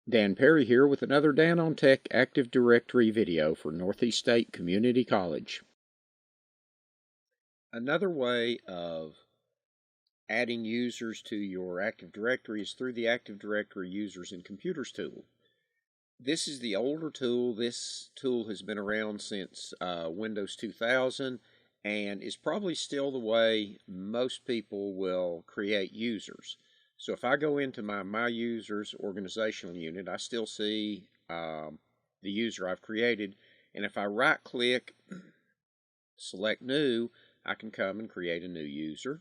Dan Perry here with another Dan on Tech Active Directory video for Northeast State Community College. Another way of adding users to your Active Directory is through the Active Directory Users and Computers tool. This is the older tool. This tool has been around since Windows 2000 and is probably still the way most people will create users. So if I go into my users organizational unit, I still see the user I've created. And if I right click, select new, I can come and create a new user.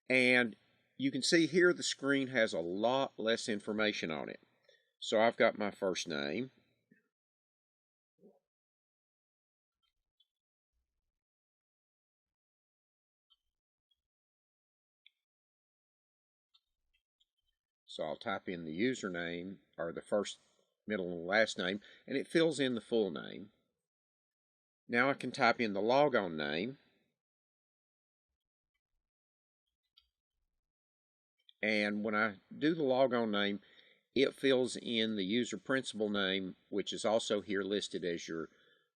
And you can see here the screen has a lot less information on it. So I've got my first name. So I'll type in the username, or the first, middle, and last name, and it fills in the full name. Now I can type in the logon name. And when I do the logon name, it fills in the user principal name, which is also here listed as your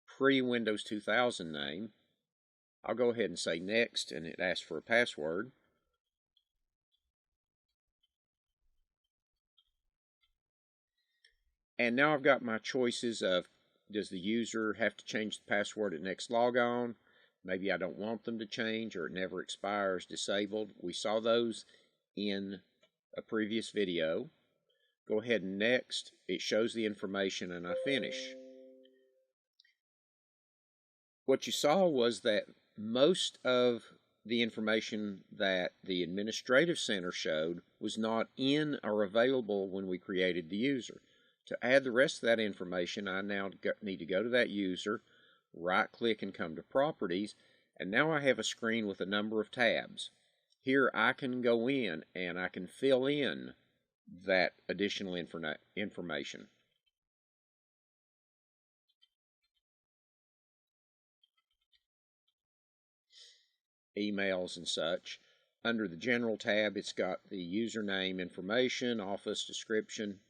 pre-Windows 2000 name. I'll go ahead and say next, and it asks for a password. And now I've got my choices of, does the user have to change the password at next logon? Maybe I don't want them to change, or it never expires, disabled. We saw those in a previous video. Go ahead and next. It shows the information and I finish. What you saw was that most of the information that the Administrative Center showed was not in or available when we created the user. To add the rest of that information, I now need to go to that user, right click and come to Properties, and now I have a screen with a number of tabs. Here I can go in and I can fill in that additional information. Emails and such. Under the General tab, it's got the username information, office description.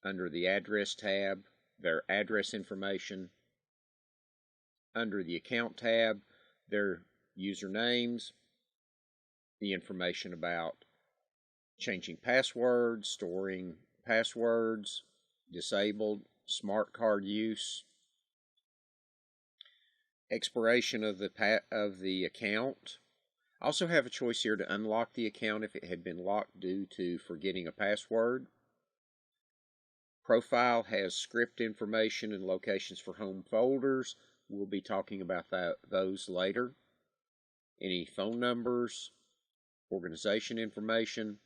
Under the Address tab, their address information. Under the Account tab, their usernames, the information about changing passwords, storing passwords, disabled, smart card use, expiration of the account. I also have a choice here to unlock the account if it had been locked due to forgetting a password. Profile has script information and locations for home folders. We'll be talking about those later. Any phone numbers, organization information,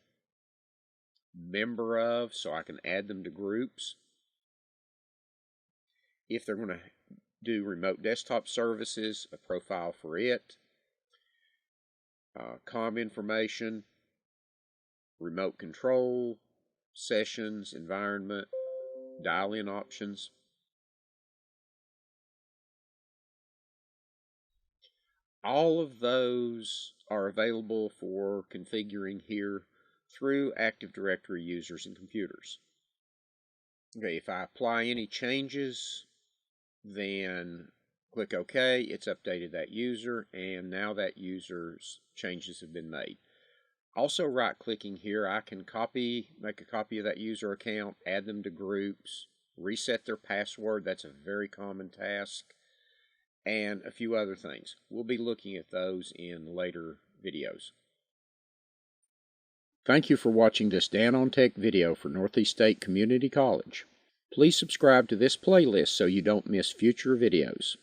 member of, so I can add them to groups. If they're going to do remote desktop services, a profile for it. COM information, remote control, sessions, environment, dial-in options. All of those are available for configuring here through Active Directory Users and Computers. Okay, if I apply any changes, then click OK. It's updated that user, and now that user's changes have been made. Also, right-clicking here, I can make a copy of that user account, add them to groups, reset their password. That's a very common task, and a few other things. We'll be looking at those in later videos. Thank you for watching this Dan on Tech video for Northeast State Community College. Please subscribe to this playlist so you don't miss future videos.